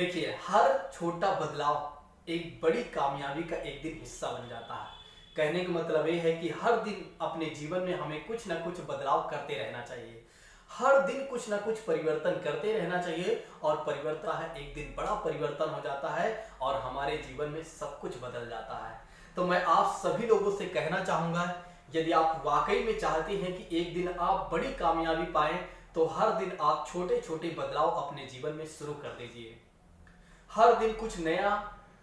देखिए, हर छोटा बदलाव एक बड़ी कामयाबी का एक दिन हिस्सा बन जाता है। कहने का मतलब ये है कि हर दिन अपने जीवन में हमें कुछ ना कुछ बदलाव करते रहना चाहिए। हर दिन कुछ ना कुछ परिवर्तन करते रहना चाहिए और परिवर्तन है, एक दिन बड़ा परिवर्तन हो जाता है और हमारे जीवन में सब कुछ बदल जाता है। तो मैं आप सभी लोगों से कहना चाहूंगा, यदि आप वाकई में चाहते हैं कि एक दिन आप बड़ी कामयाबी पाएं, तो हर दिन आप छोटे छोटे बदलाव अपने जीवन में शुरू कर दीजिए। हर दिन कुछ नया,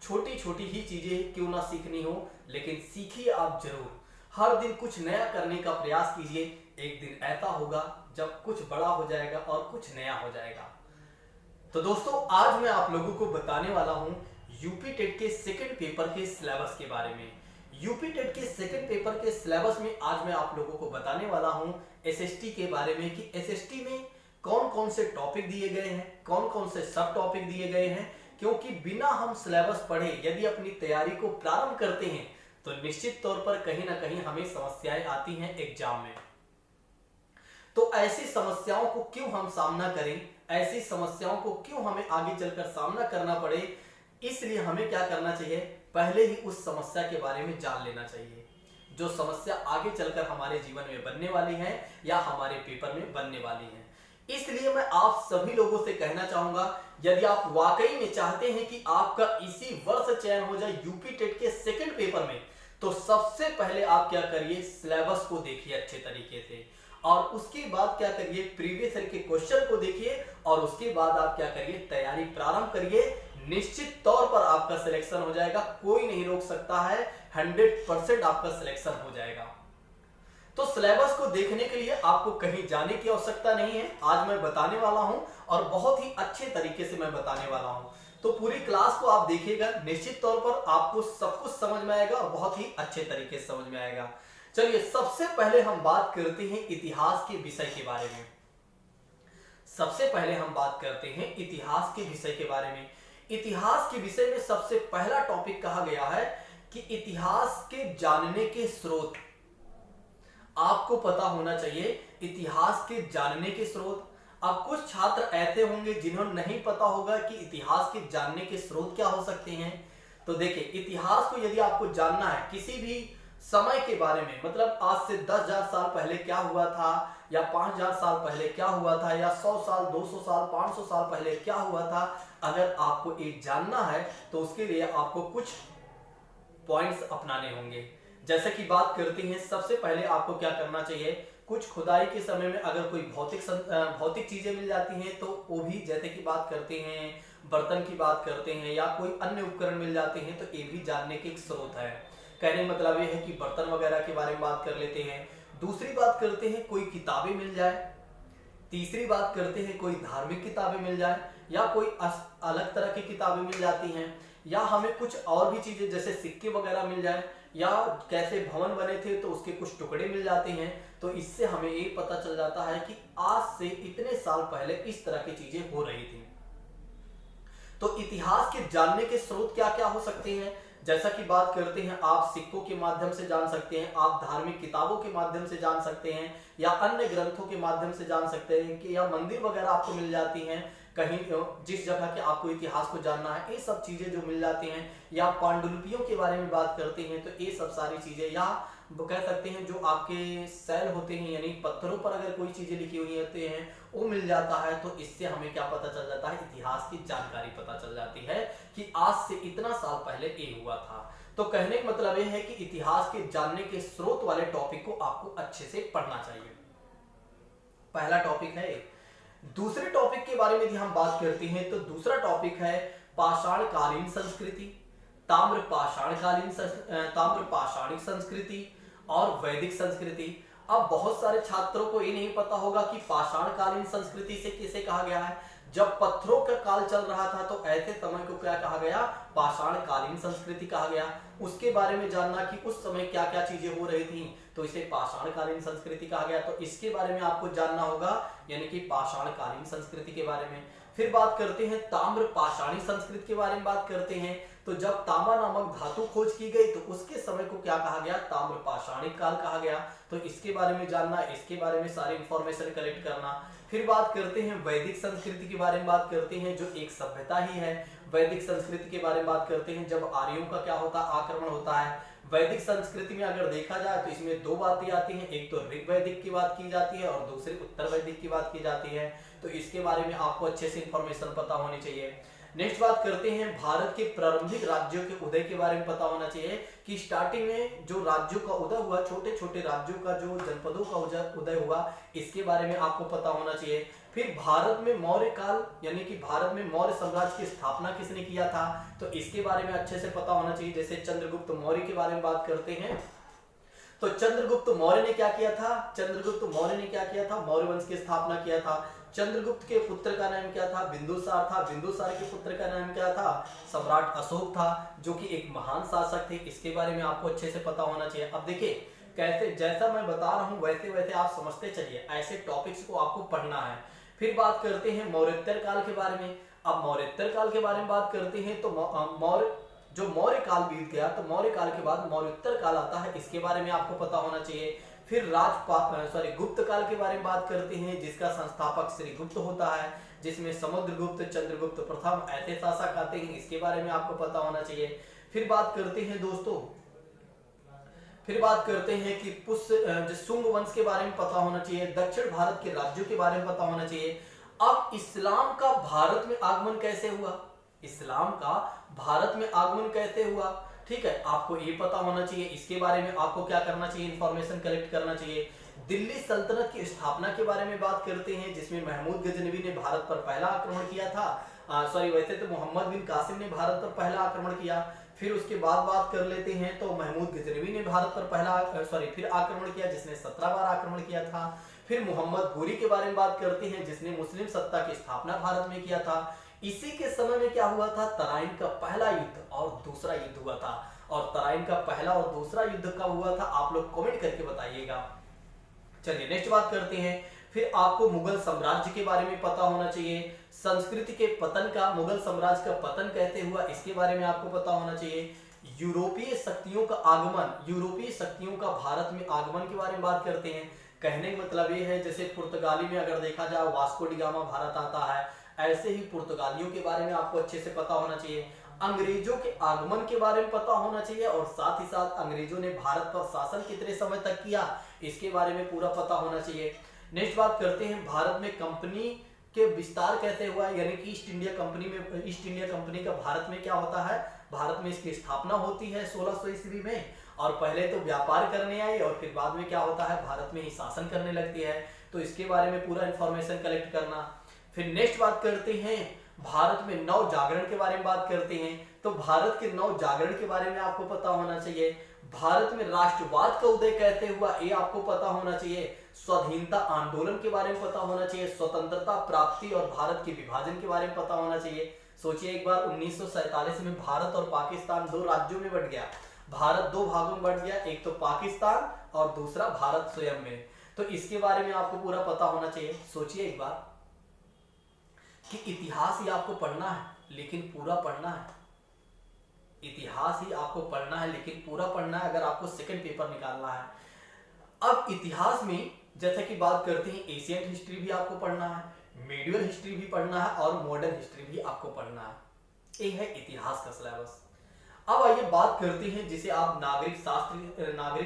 छोटी छोटी ही चीजें क्यों ना सीखनी हो, लेकिन सीखिए आप जरूर। हर दिन कुछ नया करने का प्रयास कीजिए। एक दिन ऐसा होगा जब कुछ बड़ा हो जाएगा और कुछ नया हो जाएगा। तो दोस्तों, आज मैं आप लोगों को बताने वाला हूं यूपी टेट के सेकंड पेपर के सिलेबस के बारे में। यूपी टेट के सेकंड पेपर के सिलेबस में आज मैं आप लोगों को बताने वाला हूं एसएसटी के बारे में कि एसएसटी में कौन कौन से टॉपिक दिए गए हैं, कौन कौन से सब टॉपिक दिए गए हैं। क्योंकि बिना हम सिलेबस पढ़े यदि अपनी तैयारी को प्रारंभ करते हैं तो निश्चित तौर पर कहीं ना कहीं हमें समस्याएं आती हैं एग्जाम में। तो ऐसी समस्याओं को क्यों हम सामना करें, ऐसी समस्याओं को क्यों हमें आगे चलकर सामना करना पड़े, इसलिए हमें क्या करना चाहिए, पहले ही उस समस्या के बारे में जान लेना चाहिए जो समस्या आगे चलकर हमारे जीवन में बनने वाली है या हमारे पेपर में बनने वाली है। इसलिए मैं आप सभी लोगों से कहना चाहूंगा, यदि आप वाकई में चाहते हैं कि आपका इसी वर्ष चयन हो जाए यूपी टेट के सेकंड पेपर में, तो सबसे पहले आप क्या करिए, सिलेबस को देखिए अच्छे तरीके से और उसके बाद क्या करिए, प्रीवियस ईयर के क्वेश्चन को देखिए और उसके बाद आप क्या करिए, तैयारी प्रारंभ करिए। निश्चित तौर पर आपका सिलेक्शन हो जाएगा, कोई नहीं रोक सकता है, 100% आपका सिलेक्शन हो जाएगा। तो सिलेबस को देखने के लिए आपको कहीं जाने की आवश्यकता नहीं है, आज मैं बताने वाला हूं और बहुत ही अच्छे तरीके से मैं बताने वाला हूं। तो पूरी क्लास को आप देखिएगा, निश्चित तौर पर आपको सब कुछ समझ में आएगा और बहुत ही अच्छे तरीके से समझ में आएगा। चलिए, सबसे पहले हम बात करते हैं इतिहास के विषय के बारे में। सबसे पहले हम बात करते हैं इतिहास के विषय के बारे में। इतिहास के विषय में सबसे पहला टॉपिक कहा गया है कि इतिहास के जानने के स्रोत। आपको पता होना चाहिए इतिहास के जानने के स्रोत। अब कुछ छात्र ऐसे होंगे जिन्हें नहीं पता होगा कि इतिहास के जानने के स्रोत क्या हो सकते हैं। तो देखिए, इतिहास को यदि आपको जानना है किसी भी समय के बारे में, मतलब आज से 10,000 साल पहले क्या हुआ था या 5,000 साल पहले क्या हुआ था या 100 साल, 200 साल, 500 साल पहले क्या हुआ था, अगर आपको ये जानना है तो उसके लिए आपको कुछ पॉइंट्स अपनाने होंगे। जैसे कि बात करते हैं, सबसे पहले आपको क्या करना चाहिए, कुछ खुदाई के समय में अगर कोई भौतिक चीजें मिल जाती हैं तो वो भी, जैसे कि बात करते हैं बर्तन की बात करते हैं या कोई अन्य उपकरण मिल जाते हैं, तो ये भी जानने के एक स्रोत है। कहने का मतलब ये है कि बर्तन वगैरह के बारे में बात कर लेते हैं। दूसरी बात करते हैं कोई किताबें मिल जाए। तीसरी बात करते हैं कोई धार्मिक किताबें मिल जाए या कोई अलग तरह की किताबें मिल जाती हैं, या हमें कुछ और भी चीजें जैसे सिक्के वगैरह मिल जाए या कैसे भवन बने थे तो उसके कुछ टुकड़े मिल जाते हैं। तो इससे हमें ये पता चल जाता है कि आज से इतने साल पहले इस तरह की चीजें हो रही थी। तो इतिहास के जानने के स्रोत क्या क्या हो सकते हैं, जैसा कि बात करते हैं, आप सिक्कों के माध्यम से जान सकते हैं, आप धार्मिक किताबों के माध्यम से जान सकते हैं या अन्य ग्रंथों के माध्यम से जान सकते हैं कि या मंदिर वगैरह आपको मिल जाती हैं कहीं, जिस जगह के आपको इतिहास को जानना है, ये सब चीजें जो मिल जाती हैं। या पांडुलिपियों के बारे में बात करते हैं तो ये सब सारी चीजें, या कह सकते हैं जो आपके सेल होते हैं यानी पत्थरों पर अगर कोई चीजें लिखी हुई होती हैं वो मिल जाता है। तो इससे हमें क्या पता चल जाता है, इतिहास की जानकारी पता चल जाती है कि आज से इतना साल पहले ये हुआ था। तो कहने का मतलब ये है कि इतिहास के जानने के स्रोत वाले टॉपिक को आपको अच्छे से पढ़ना चाहिए। पहला टॉपिक है। दूसरे टॉपिक के बारे में यदि हम बात करते हैं तो दूसरा टॉपिक है पाषाणकालीन संस्कृति, ताम्र पाषाणिक संस्कृति और वैदिक संस्कृति। अब बहुत सारे छात्रों को ये नहीं पता होगा कि पाषाणकालीन संस्कृति से किसे कहा गया है। जब पत्थरों का काल चल रहा था तो ऐसे समय को क्या कहा गया, पाषाणकालीन संस्कृति कहा गया। उसके बारे में जानना कि उस समय क्या क्या चीजें हो रही थी तो इसे पाषाणकालीन संस्कृति कहा गया। तो इसके बारे में आपको जानना होगा, यानी कि पाषाणकालीन संस्कृति के बारे में। फिर बात करते हैं ताम्र पाषाणी संस्कृति के बारे में बात करते हैं। तो जब तांबा नामक धातु खोज की गई तो उसके समय को क्या कहा गया, ताम्र पाषाणी काल कहा गया। तो इसके बारे में जानना, इसके बारे में सारी इंफॉर्मेशन कलेक्ट करना। फिर बात करते हैं वैदिक संस्कृति के बारे में बात करते हैं, जो एक सभ्यता ही है। वैदिक संस्कृति के बारे में बात करते हैं, जब आर्यों का क्या होता है, आक्रमण होता है। वैदिक संस्कृति में अगर देखा जाए तो इसमें दो बातें आती हैं, एक तो ऋग वैदिक की बात की जाती है और दूसरी उत्तर वैदिक की बात की जाती है। तो इसके बारे में आपको अच्छे से इंफॉर्मेशन पता होनी चाहिए। नेक्स्ट बात करते हैं भारत के प्रारंभिक राज्यों के उदय के बारे में पता होना चाहिए कि स्टार्टिंग में जो राज्यों का उदय हुआ, छोटे छोटे राज्यों का जो जनपदों का उदय हुआ, इसके बारे में आपको पता होना चाहिए। फिर भारत में मौर्य काल यानी कि भारत में मौर्य साम्राज्य की स्थापना किसने किया था, तो इसके बारे में अच्छे से पता होना चाहिए। जैसे चंद्रगुप्त मौर्य के बारे में बात करते हैं तो चंद्रगुप्त मौर्य ने क्या किया था, चंद्रगुप्त मौर्य ने क्या किया था, मौर्य वंश की स्थापना किया था। चंद्रगुप्त के पुत्र का नाम क्या था, बिंदुसार था। बिंदुसार के पुत्र का नाम क्या था, सम्राट अशोक था, जो कि एक महान शासक थे। इसके बारे में आपको अच्छे से पता होना चाहिए। अब देखिए कैसे, जैसा मैं बता रहा हूं वैसे वैसे आप समझते चलिए, ऐसे टॉपिक्स को आपको पढ़ना है। फिर बात करते हैं मौर्योत्तर काल के बारे में। अब मौर्योत्तर काल के बारे में बात करते हैं तो मौर्य काल बीत गया तो मौर्य काल के बाद मौर्योत्तर काल आता है, इसके बारे में आपको पता होना चाहिए। फिर गुप्त काल के बारे में बात करते हैं, जिसका संस्थापक श्री गुप्त होता है, जिसमें समुद्रगुप्त, चंद्रगुप्त प्रथम ऐसे शासक आते हैं, इसके बारे में आपको पता होना चाहिए। फिर बात करते हैं दोस्तों, फिर बात करते हैं कि शुंग वंश के बारे में पता होना चाहिए। दक्षिण भारत के राज्यों के बारे में पता होना चाहिए। अब इस्लाम का भारत में आगमन कैसे हुआ, इस्लाम का भारत में आगमन कैसे हुआ, ठीक है, आपको ये पता होना चाहिए। इसके बारे में आपको क्या करना चाहिए, इंफॉर्मेशन कलेक्ट करना चाहिए। दिल्ली सल्तनत की स्थापना के बारे में बात करते हैं, जिसमें महमूद गजनवी ने भारत पर पहला आक्रमण किया था। वैसे तो मोहम्मद बिन कासिम ने भारत पर पहला आक्रमण किया। फिर उसके बाद बात कर लेते हैं तो महमूद गजनवी ने भारत पर फिर आक्रमण किया, जिसने 17 बार आक्रमण किया था। फिर मोहम्मद घोरी के बारे में बात करते हैं, जिसने मुस्लिम सत्ता की स्थापना भारत में किया था। इसी के समय में क्या हुआ था, तराइन का पहला युद्ध और दूसरा युद्ध हुआ था। और तराइन का पहला और दूसरा युद्ध कब हुआ था, आप लोग कमेंट करके बताइएगा। चलिए नेक्स्ट बात करते हैं। फिर आपको मुगल साम्राज्य के बारे में पता होना चाहिए। संस्कृति के पतन का, मुगल साम्राज्य का पतन कैसे हुआ, इसके बारे में आपको पता होना चाहिए। यूरोपीय शक्तियों का आगमन, यूरोपीय शक्तियों का भारत में आगमन के बारे में बात करते हैं। कहने का मतलब ये है, जैसे पुर्तगाली में अगर देखा जाए वास्को डी गामा भारत आता है, ऐसे ही पुर्तगालियों के बारे में आपको अच्छे से पता होना चाहिए। अंग्रेजों के आगमन के बारे में पता होना चाहिए और साथ ही साथ अंग्रेजों ने भारत पर शासन कितने समय तक किया, इसके बारे में पूरा पता होना चाहिए। नेक्स्ट बात करते हैं, भारत में कंपनी के विस्तार कैसे हुआ, यानी कि ईस्ट इंडिया कंपनी का भारत में क्या होता है, भारत में इसकी स्थापना होती है 1600 ईस्वी में। और पहले तो व्यापार करने आई और फिर बाद में क्या होता है, भारत में ही शासन करने लगती है। तो इसके बारे में पूरा इंफॉर्मेशन कलेक्ट करना। फिर नेक्स्ट बात करते हैं, भारत में नव जागरण के बारे में बात करते हैं। तो भारत के नव जागरण के बारे में आपको पता होना चाहिए। भारत में राष्ट्रवाद का उदय कैसे हुआ, ये आपको पता होना चाहिए। स्वाधीनता आंदोलन के बारे में पता होना चाहिए। स्वतंत्रता प्राप्ति और भारत के विभाजन के बारे में पता होना चाहिए। सोचिए एक बार 1947 में भारत और पाकिस्तान दो राज्यों में बंट गया, भारत दो भागों में बंट गया, एक तो पाकिस्तान और दूसरा भारत स्वयं में। तो इसके बारे में आपको पूरा पता होना चाहिए। सोचिए एक बार कि इतिहास ही आपको पढ़ना है लेकिन पूरा पढ़ना है, इतिहास ही आपको पढ़ना है लेकिन पूरा पढ़ना है अगर आपको सेकंड पेपर निकालना है। अब इतिहास में जैसे कि बात करते हैं, एशियन हिस्ट्री भी आपको पढ़ना है, मीडियल हिस्ट्री भी पढ़ना है और मॉडर्न हिस्ट्री भी आपको पढ़ना है। ये है इतिहास का सिलेबस। अब आइए बात करते हैं जिसे आप नागरिक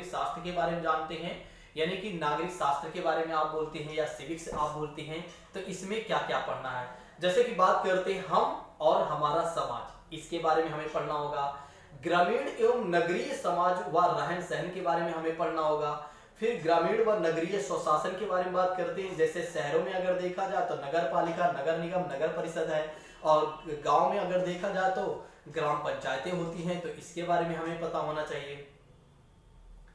शास्त्र के बारे में जानते हैं, यानी कि नागरिक शास्त्र के बारे में आप बोलते हैं या सिविक्स आप बोलते हैं। तो इसमें क्या क्या पढ़ना है, जैसे कि बात करते हैं हम और हमारा समाज, इसके बारे में हमें पढ़ना होगा। ग्रामीण एवं नगरीय समाज व रहन सहन के बारे में हमें पढ़ना होगा। फिर ग्रामीण व नगरीय स्वशासन के बारे में बात करते हैं, जैसे शहरों में अगर देखा जाए तो नगर पालिका, नगर निगम, नगर परिषद है, और गांव में अगर देखा जाए तो ग्राम पंचायतें होती हैं। तो इसके बारे में हमें पता होना चाहिए।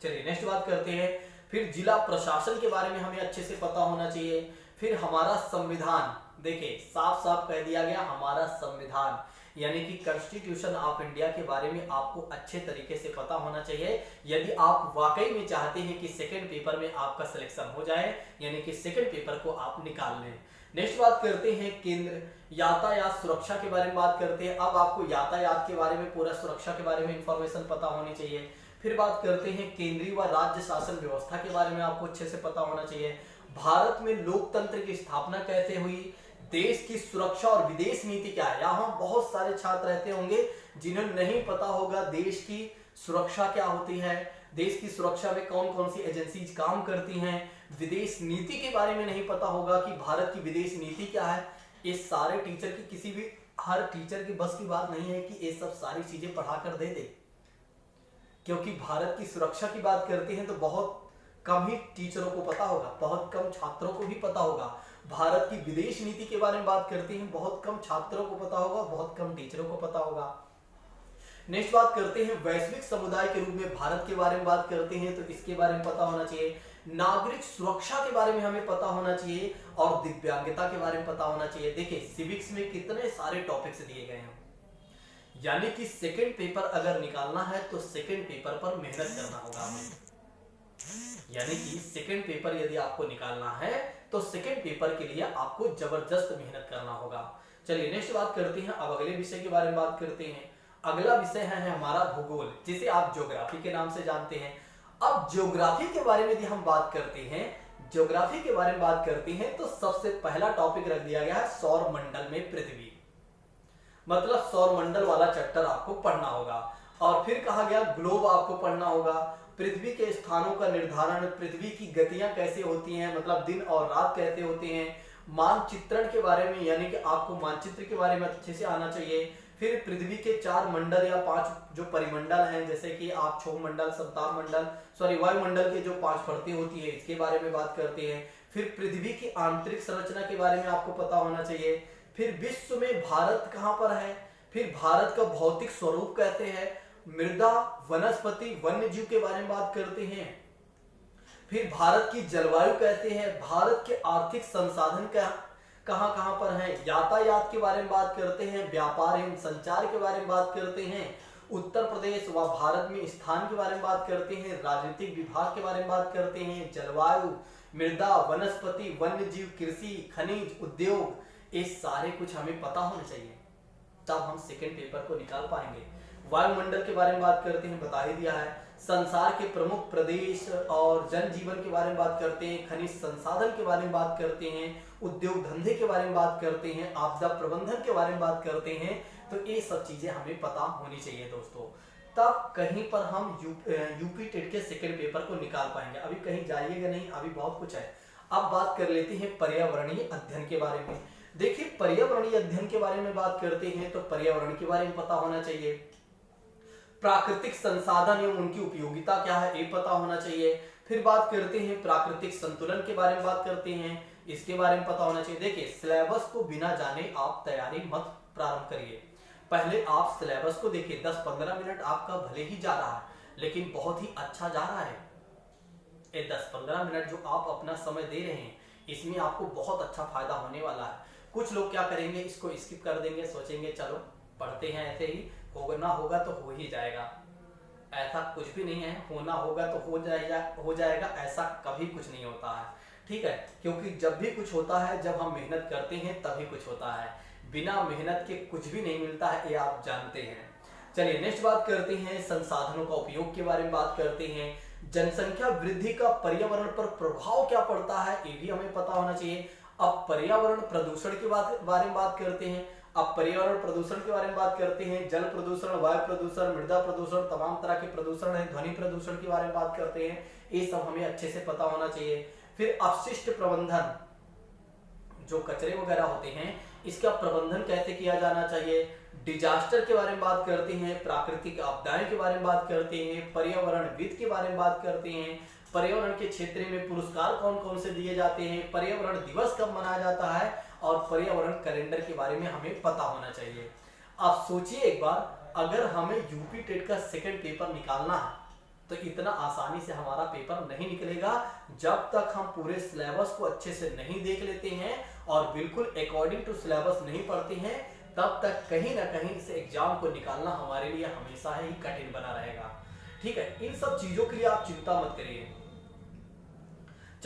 चलिए नेक्स्ट बात करते हैं। फिर जिला प्रशासन के बारे में हमें अच्छे से पता होना चाहिए। फिर हमारा संविधान, देखिए साफ साफ कह दिया गया हमारा संविधान, यानी कि कॉन्स्टिट्यूशन ऑफ इंडिया के बारे में आपको अच्छे तरीके से पता होना चाहिए यदि आप वाकई में चाहते हैं कि सेकंड पेपर में आपका सिलेक्शन हो जाए, यानी कि सेकंड पेपर को आप निकाल लें। नेक्स्ट बात करते हैं केंद्र यातायात सुरक्षा के बारे में बात करते हैं। अब आपको यातायात के बारे में, पूरा सुरक्षा के बारे में इंफॉर्मेशन पता होनी चाहिए। फिर बात करते हैं केंद्रीय व राज्य शासन व्यवस्था के बारे में आपको अच्छे से पता होना चाहिए। भारत में लोकतंत्र की स्थापना कैसे हुई, देश की सुरक्षा और विदेश नीति क्या है। यहाँ बहुत सारे छात्र रहते होंगे जिन्हें नहीं पता होगा देश की सुरक्षा क्या होती है, देश की सुरक्षा में कौन कौन सी एजेंसीज काम करती हैं, विदेश नीति के बारे में नहीं पता होगा कि भारत की विदेश नीति क्या है। ये सारे टीचर की, किसी भी हर टीचर की बस की बात नहीं है कि ये सब सारी चीजें पढ़ा कर दे दे, क्योंकि भारत की सुरक्षा की बात करते हैं तो बहुत कम ही टीचरों को पता होगा, बहुत कम छात्रों को भी पता होगा। भारत की विदेश नीति के बारे में बात करते हैं, बहुत कम छात्रों को पता होगा, बहुत कम टीचरों को पता होगा। नेक्स्ट बात करते हैं वैश्विक समुदाय के रूप में भारत के बारे में बात करते हैं, तो इसके बारे में पता होना चाहिए। नागरिक सुरक्षा के बारे में हमें पता होना चाहिए और दिव्यांगता के बारे में पता होना चाहिए। देखिए सिविक्स में कितने सारे टॉपिक्स दिए गए हैं, यानी कि सेकंड पेपर अगर निकालना है तो सेकंड पेपर पर मेहनत करना होगा हमें। यानी कि सेकंड पेपर यदि आपको निकालना है तो सेकंड पेपर के लिए आपको जबरदस्त मेहनत करना होगा। चलिए नेक्स्ट बात करते हैं, अब अगले विषय के बारे में बात करते हैं। अगला विषय है हमारा भूगोल, जिसे आप ज्योग्राफी के नाम से जानते हैं। अब ज्योग्राफी के बारे में यदि हम बात करते हैं, ज्योग्राफी के बारे में बात करते हैं तो सबसे पहला टॉपिक रख दिया गया है सौर मंडल में पृथ्वी, मतलब सौर मंडल वाला चैप्टर आपको पढ़ना होगा। और फिर कहा गया ग्लोब आपको पढ़ना होगा, पृथ्वी के स्थानों का निर्धारण, पृथ्वी की गतियां कैसे होती हैं, मतलब दिन और रात कैसे होते हैं, मानचित्रण के बारे में, यानी कि आपको मानचित्र के बारे में अच्छे से आना चाहिए। फिर पृथ्वी के 4 मंडल या 5 जो परिमंडल हैं, जैसे कि आप क्षोभ मंडल, सप्ताह मंडल, वायुमंडल के जो 5 परतें होती है, इसके बारे में बात करते हैं। फिर पृथ्वी की आंतरिक संरचना के बारे में आपको पता होना चाहिए। फिर विश्व में भारत कहाँ पर है, फिर भारत का भौतिक स्वरूप कैसे है, मृदा, वनस्पति, वन्य जीव के बारे में बात करते हैं। फिर भारत की जलवायु कैसे है, भारत के आर्थिक संसाधन कहाँ कहाँ पर है, यातायात के बारे में बात करते हैं, व्यापार एवं संचार के बारे में बात करते हैं, उत्तर प्रदेश व भारत में स्थान के बारे में बात करते हैं, राजनीतिक विभाग के बारे में बात करते हैं, जलवायु, मृदा, वनस्पति, वन्य जीव, कृषि, खनिज, उद्योग, ये सारे कुछ हमें पता होना चाहिए, तब हम सेकंड पेपर को निकाल पाएंगे। वायुमंडल के बारे में बात करते हैं, बता ही दिया है। संसार के प्रमुख प्रदेश और जनजीवन के बारे में बात करते हैं, खनिज संसाधन के बारे में बात करते हैं, उद्योग धंधे के बारे में बात करते हैं, आपदा प्रबंधन के बारे में बात करते हैं। तो ये सब चीजें हमें पता होनी चाहिए दोस्तों, तब कहीं पर हम यूपी टेट के सेकंड पेपर को निकाल पाएंगे। अभी कहीं जाइएगा नहीं, अभी बहुत कुछ है। अब बात कर लेते हैं पर्यावरणीय अध्ययन के बारे में। देखिए पर्यावरणीय अध्ययन के बारे में बात करते हैं तो पर्यावरण के बारे में पता होना चाहिए, प्राकृतिक संसाधन एवं उनकी उपयोगिता क्या है ये पता होना चाहिए। फिर बात करते हैं प्राकृतिक संतुलन के बारे में बात करते हैं, इसके बारे में पता होना चाहिए। देखिए सिलेबस को बिना जाने आप तैयारी मत प्रारंभ करिए, पहले आप सिलेबस को देखिए। 10-15 मिनट आपका भले ही जा रहा है लेकिन बहुत ही अच्छा जा रहा है। ये 10-15 मिनट जो आप अपना समय दे रहे हैं इसमें आपको बहुत अच्छा फायदा होने वाला है। कुछ लोग क्या करेंगे, इसको स्किप कर देंगे, सोचेंगे चलो पढ़ते हैं ऐसे ही, होना होगा तो हो ही जाएगा। ऐसा कुछ भी नहीं है, होना होगा तो हो जाएगा, ऐसा कभी कुछ नहीं होता है, ठीक है। क्योंकि जब भी कुछ होता है, जब हम मेहनत करते हैं तभी कुछ होता है, बिना मेहनत के कुछ भी नहीं मिलता है, ये आप जानते हैं। चलिए नेक्स्ट बात करते हैं संसाधनों का उपयोग के बारे में बात करते हैं। जनसंख्या वृद्धि का पर्यावरण पर प्रभाव क्या पड़ता है ये भी हमें पता होना चाहिए। अब पर्यावरण प्रदूषण के बारे में बात करते हैं। अब पर्यावरण प्रदूषण के बारे में बात करते हैं, जल प्रदूषण, वायु प्रदूषण, मृदा प्रदूषण, तमाम तरह के प्रदूषण है, ध्वनि प्रदूषण के बारे में बात करते हैं, ये सब हमें अच्छे से पता होना चाहिए। फिर अपशिष्ट प्रबंधन, जो कचरे वगैरह होते हैं इसका प्रबंधन कैसे किया जाना चाहिए। डिजास्टर के बारे में बात करते हैं, प्राकृतिक आपदाएं के बारे में बात करते हैं, पर्यावरण वित्त के बारे में बात करते हैं, पर्यावरण के क्षेत्र में पुरस्कार कौन कौन से दिए जाते हैं, पर्यावरण दिवस कब मनाया जाता है, और पर्यावरण कैलेंडर के बारे में हमें पता होना चाहिए। आप सोचिए एक बार, अगर हमें यूपी टेट का सेकंड पेपर निकालना है तो इतना आसानी से हमारा पेपर नहीं निकलेगा जब तक हम पूरे सिलेबस को अच्छे से नहीं देख लेते हैं और बिल्कुल अकॉर्डिंग टू सिलेबस नहीं पढ़ते हैं, तब तक कहीं ना कहीं से एग्जाम को निकालना हमारे लिए हमेशा ही कठिन बना रहेगा, ठीक है। इन सब चीजों के लिए आप चिंता मत करिए।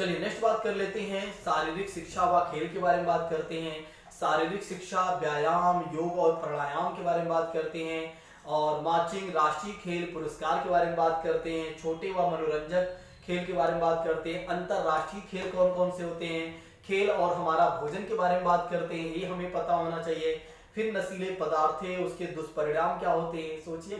चलिए नेक्स्ट बात कर लेते हैं, शारीरिक शिक्षा व खेल के बारे में बात करते हैं। शारीरिक शिक्षा, व्यायाम, योग और प्राणायाम के बारे में बात करते हैं, और मार्चिंग, राष्ट्रीय खेल पुरस्कार के बारे में बात करते हैं, छोटे व मनोरंजक खेल के बारे में बात करते हैं, अंतरराष्ट्रीय खेल कौन कौन से होते हैं, खेल और हमारा भोजन के बारे में बात करते हैं, ये हमें पता होना चाहिए। फिर नशीले पदार्थ है, उसके दुष्परिणाम क्या होते हैं। सोचिए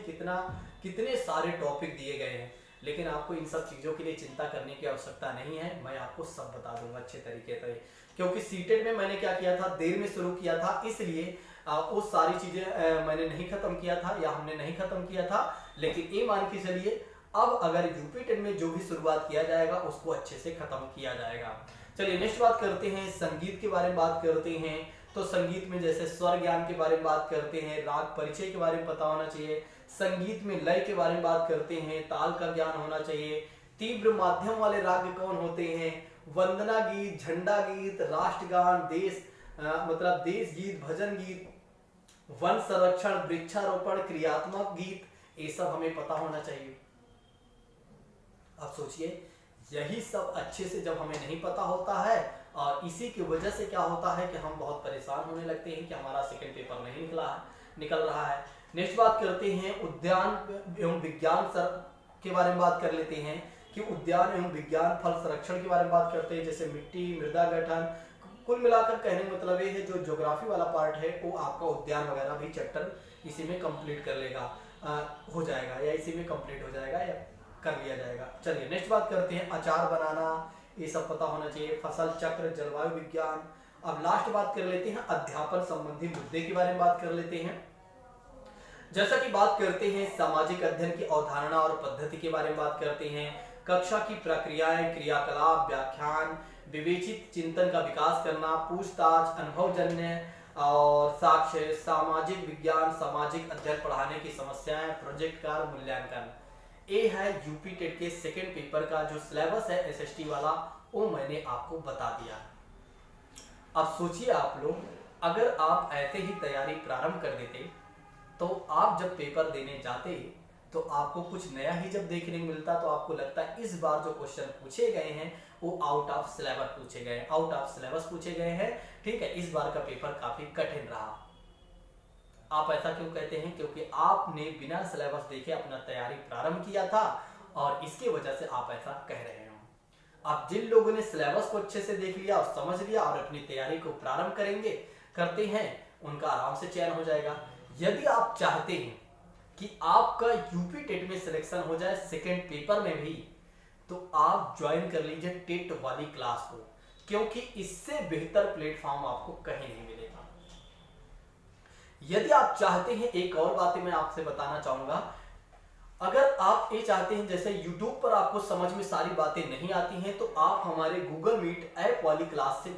कितने सारे टॉपिक दिए गए हैं, लेकिन आपको इन सब चीज़ों के लिए चिंता करने की आवश्यकता नहीं है। मैं आपको सब बता दूंगा अच्छे तरीके से, क्योंकि सीटेट में मैंने क्या किया था, देर में शुरू किया था, इसलिए वो सारी चीज़ें मैंने नहीं खत्म किया था या हमने नहीं खत्म किया था। लेकिन ये मान के चलिए अब अगर यूपी टेट में जो भी शुरुआत किया जाएगा उसको अच्छे से खत्म किया जाएगा। चलिए नेक्स्ट बात करते हैं, संगीत के बारे में बात करते हैं। तो संगीत में जैसे स्वर ज्ञान के बारे में बात करते हैं, राग परिचय के बारे में पता होना चाहिए, संगीत में लय के बारे में बात करते हैं, ताल का ज्ञान होना चाहिए, तीव्र माध्यम वाले राग कौन होते हैं, वंदना गीत, झंडा गीत, राष्ट्रगान, मतलब देश गीत, भजन गीत, वन संरक्षण, वृक्षारोपण, क्रियात्मक गीत, ये सब हमें पता होना चाहिए। अब सोचिए यही सब अच्छे से जब हमें नहीं पता होता है, और इसी की वजह से क्या होता है कि हम बहुत परेशान होने लगते हैं कि हमारा सेकंड पेपर नहीं निकल रहा है। नेक्स्ट बात करते हैं, उद्यान एवं विज्ञान के बारे में बात कर लेते हैं कि उद्यान एवं विज्ञान फल संरक्षण के बारे में बात करते हैं, जैसे मिट्टी, मृदा गठन। कुल मिलाकर कहने का मतलब ये है जो ज्योग्राफी वाला पार्ट है वो आपका उद्यान वगैरह भी चैप्टर इसी में कंप्लीट कर लेगा, हो जाएगा, या इसी में कंप्लीट हो जाएगा या कर लिया जाएगा। चलिए नेक्स्ट बात करते हैं, अचार बनाना, ये सब पता होना चाहिए, फसल चक्र, जलवायु विज्ञान। अब लास्ट बात कर लेते हैं, अध्यापन संबंधी मुद्दे के बारे में बात कर लेते हैं। जैसा कि बात करते हैं सामाजिक अध्ययन की अवधारणा और पद्धति के बारे में बात करते हैं, कक्षा की प्रक्रियाएं, क्रियाकलाप, व्याख्यान, विवेचित चिंतन का विकास करना, पूछताछ, अनुभवजन्य और साक्ष्य, सामाजिक विज्ञान, सामाजिक अध्ययन पढ़ाने की समस्याएं, प्रोजेक्ट कार्य, मूल्यांकन। ये है यूपी टेट के सेकेंड पेपर का जो सिलेबस है एसएसटी वाला, वो मैंने आपको बता दिया। अब सोचिए आप लोग, अगर आप ऐसे ही तैयारी प्रारंभ कर देते तो आप जब पेपर देने जाते तो आपको कुछ नया ही जब देखने को मिलता, तो आपको लगता है इस बार जो क्वेश्चन पूछे गए हैं वो आउट ऑफ सिलेबस पूछे गए हैं। ठीक है, इस बार का पेपर काफी कठिन रहा। आप ऐसा क्यों कहते हैं? क्योंकि आपने बिना सिलेबस देखे अपना तैयारी प्रारंभ किया था और इसके वजह से आप ऐसा कह रहे हो। अब जिन लोगों ने सिलेबस को अच्छे से देख लिया और समझ लिया और अपनी तैयारी को प्रारंभ करते हैं, उनका आराम से चयन हो जाएगा। यदि आप चाहते हैं कि आपका यूपी टेट में सिलेक्शन हो जाए सेकेंड पेपर में भी, तो आप ज्वाइन कर लीजिए टेट वाली क्लास को, क्योंकि इससे बेहतर प्लेटफॉर्म आपको कहीं नहीं मिलेगा। यदि आप चाहते हैं, एक और बात मैं आपसे बताना चाहूंगा, अगर आप ये चाहते हैं जैसे YouTube पर आपको समझ में सारी बातें नहीं आती हैं, तो आप हमारे गूगल मीट ऐप वाली क्लास से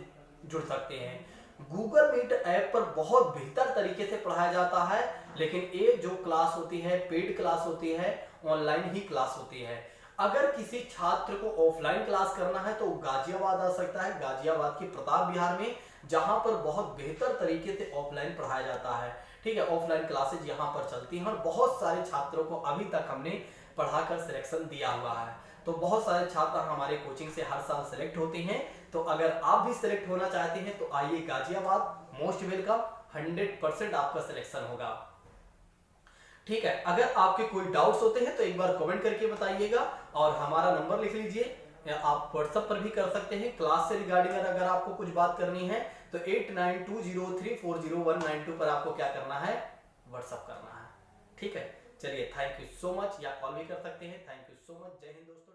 जुड़ सकते हैं। गूगल मीट ऐप पर बहुत बेहतर तरीके से पढ़ाया जाता है, लेकिन ये जो क्लास होती है पेड क्लास होती है, ऑनलाइन ही क्लास होती है। अगर किसी छात्र को ऑफलाइन क्लास करना है तो गाजियाबाद आ सकता है, गाजियाबाद के प्रताप विहार में, जहां पर बहुत बेहतर तरीके से ऑफलाइन पढ़ाया जाता है। ठीक है, ऑफलाइन क्लासेज यहाँ पर चलती हैं और बहुत सारे छात्रों को अभी तक हमने पढ़ाकर सिलेक्शन दिया हुआ है। तो बहुत सारे छात्र हमारे कोचिंग से हर साल सिलेक्ट होते हैं। तो अगर आप भी सिलेक्ट होना चाहते हैं तो आइए गाजियाबाद, मोस्ट वेलकम, 100% आपका सिलेक्शन होगा। ठीक है, अगर आपके कोई डाउट्स होते हैं तो एक बार कमेंट करके बताइएगा, और हमारा नंबर लिख लीजिए, या आप व्हाट्सएप पर भी कर सकते हैं। क्लास से रिगार्डिंग अगर आपको कुछ बात करनी है तो 8920340192 पर आपको क्या करना है, व्हाट्सएप करना है। ठीक है, चलिए, थैंक यू सो मच, या कॉल भी कर सकते हैं। थैंक यू सो मच, जय हिंद दोस्तों।